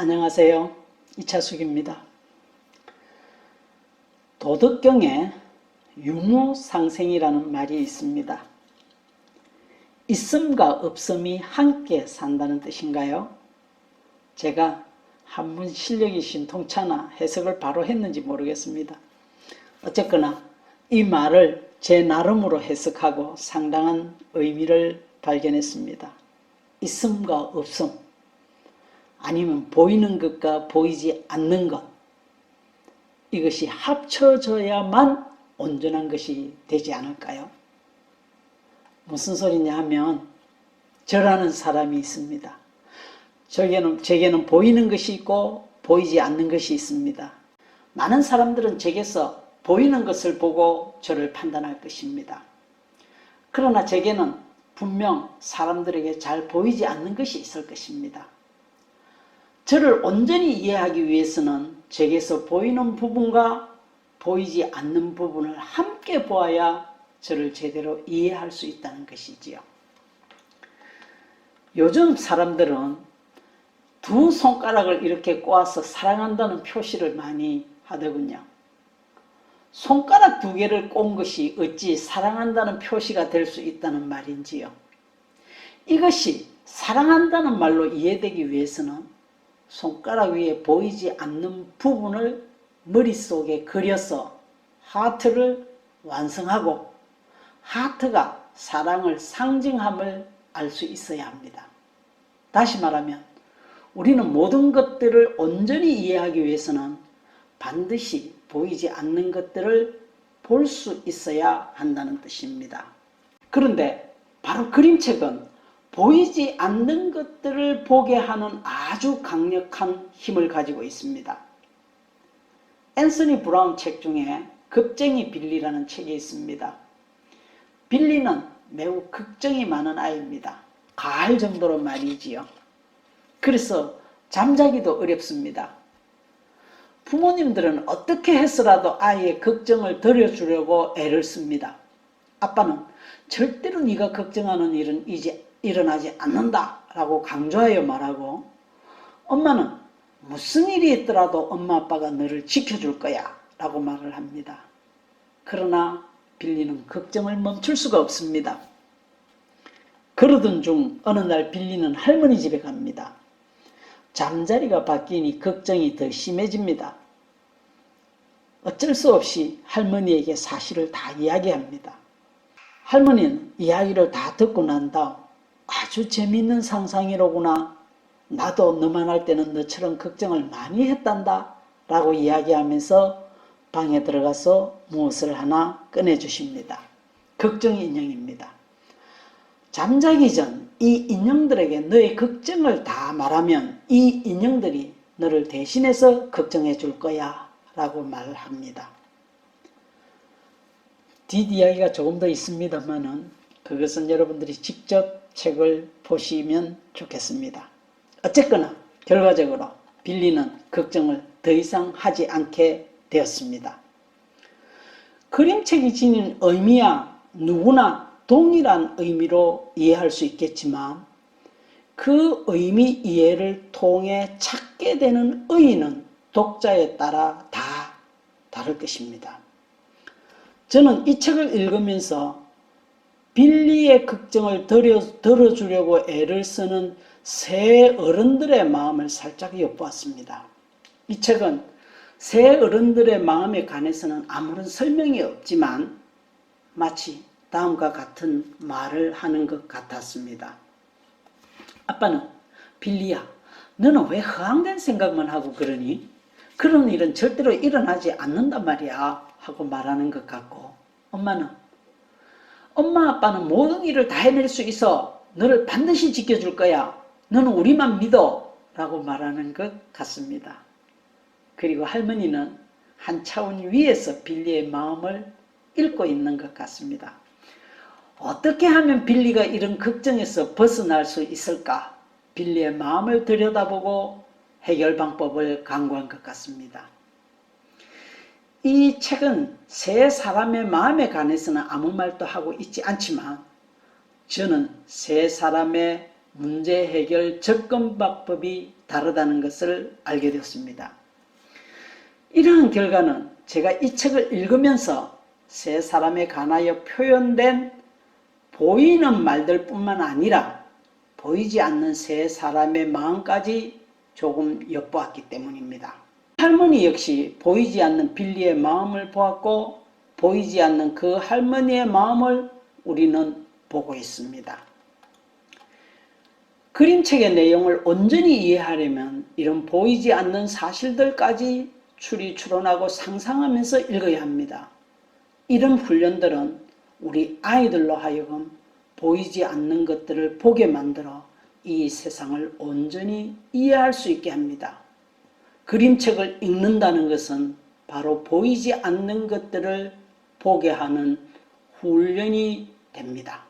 안녕하세요. 이차숙입니다. 도덕경에 유무상생이라는 말이 있습니다. 있음과 없음이 함께 산다는 뜻인가요? 제가 한문 실력이 신통차나 해석을 바로 했는지 모르겠습니다. 어쨌거나 이 말을 제 나름으로 해석하고 상당한 의미를 발견했습니다. 있음과 없음, 아니면 보이는 것과 보이지 않는 것, 이것이 합쳐져야만 온전한 것이 되지 않을까요? 무슨 소리냐 하면 저라는 사람이 있습니다. 제게는 보이는 것이 있고 보이지 않는 것이 있습니다. 많은 사람들은 제게서 보이는 것을 보고 저를 판단할 것입니다. 그러나 제게는 분명 사람들에게 잘 보이지 않는 것이 있을 것입니다. 저를 온전히 이해하기 위해서는 제게서 보이는 부분과 보이지 않는 부분을 함께 보아야 저를 제대로 이해할 수 있다는 것이지요. 요즘 사람들은 두 손가락을 이렇게 꼬아서 사랑한다는 표시를 많이 하더군요. 손가락 두 개를 꼰 것이 어찌 사랑한다는 표시가 될 수 있다는 말인지요. 이것이 사랑한다는 말로 이해되기 위해서는 손가락 위에 보이지 않는 부분을 머릿속에 그려서 하트를 완성하고 하트가 사랑을 상징함을 알 수 있어야 합니다. 다시 말하면 우리는 모든 것들을 온전히 이해하기 위해서는 반드시 보이지 않는 것들을 볼 수 있어야 한다는 뜻입니다. 그런데 바로 그림책은 보이지 않는 것들을 보게 하는 아주 강력한 힘을 가지고 있습니다. 앤서니 브라운 책 중에 겁쟁이 빌리라는 책이 있습니다. 빌리는 매우 걱정이 많은 아이입니다. 가할 정도로 말이지요. 그래서 잠자기도 어렵습니다. 부모님들은 어떻게 해서라도 아이의 걱정을 덜어주려고 애를 씁니다. 아빠는 절대로 네가 걱정하는 일은 이제 일어나지 않는다 라고 강조하여 말하고, 엄마는 무슨 일이 있더라도 엄마 아빠가 너를 지켜줄 거야 라고 말을 합니다. 그러나 빌리는 걱정을 멈출 수가 없습니다. 그러던 중 어느 날 빌리는 할머니 집에 갑니다. 잠자리가 바뀌니 걱정이 더 심해집니다. 어쩔 수 없이 할머니에게 사실을 다 이야기합니다. 할머니는 이야기를 다 듣고 난 다음 아주 재미있는 상상이로구나. 나도 너만 할 때는 너처럼 걱정을 많이 했단다 라고 이야기하면서 방에 들어가서 무엇을 하나 꺼내주십니다. 걱정 인형입니다. 잠자기 전 이 인형들에게 너의 걱정을 다 말하면 이 인형들이 너를 대신해서 걱정해 줄 거야 라고 말합니다. 뒷이야기가 조금 더 있습니다만은 그것은 여러분들이 직접 책을 보시면 좋겠습니다. 어쨌거나 결과적으로 빌리는 걱정을 더 이상 하지 않게 되었습니다. 그림책이 지닌 의미야 누구나 동일한 의미로 이해할 수 있겠지만 그 의미 이해를 통해 찾게 되는 의의는 독자에 따라 다 다를 것입니다. 저는 이 책을 읽으면서 빌리의 걱정을 덜어주려고 애를 쓰는 새 어른들의 마음을 살짝 엿보았습니다. 이 책은 새 어른들의 마음에 관해서는 아무런 설명이 없지만 마치 다음과 같은 말을 하는 것 같았습니다. 아빠는 빌리야, 너는 왜 허황된 생각만 하고 그러니? 그런 일은 절대로 일어나지 않는단 말이야 하고 말하는 것 같고, 엄마는 엄마 아빠는 모든 일을 다 해낼 수 있어. 너를 반드시 지켜줄 거야. 너는 우리만 믿어 라고 말하는 것 같습니다. 그리고 할머니는 한 차원 위에서 빌리의 마음을 읽고 있는 것 같습니다. 어떻게 하면 빌리가 이런 걱정에서 벗어날 수 있을까? 빌리의 마음을 들여다보고 해결 방법을 강구한 것 같습니다. 이 책은 세 사람의 마음에 관해서는 아무 말도 하고 있지 않지만 저는 세 사람의 문제 해결 접근 방법이 다르다는 것을 알게 되었습니다. 이러한 결과는 제가 이 책을 읽으면서 세 사람에 관하여 표현된 보이는 말들 뿐만 아니라 보이지 않는 세 사람의 마음까지 조금 엿보았기 때문입니다. 할머니 역시 보이지 않는 빌리의 마음을 보았고 보이지 않는 그 할머니의 마음을 우리는 보고 있습니다. 그림책의 내용을 온전히 이해하려면 이런 보이지 않는 사실들까지 추론하고 상상하면서 읽어야 합니다. 이런 훈련들은 우리 아이들로 하여금 보이지 않는 것들을 보게 만들어 이 세상을 온전히 이해할 수 있게 합니다. 그림책을 읽는다는 것은 바로 보이지 않는 것들을 보게 하는 훈련이 됩니다.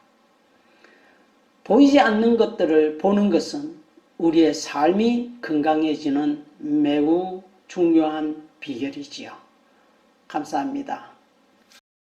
보이지 않는 것들을 보는 것은 우리의 삶이 건강해지는 매우 중요한 비결이지요. 감사합니다.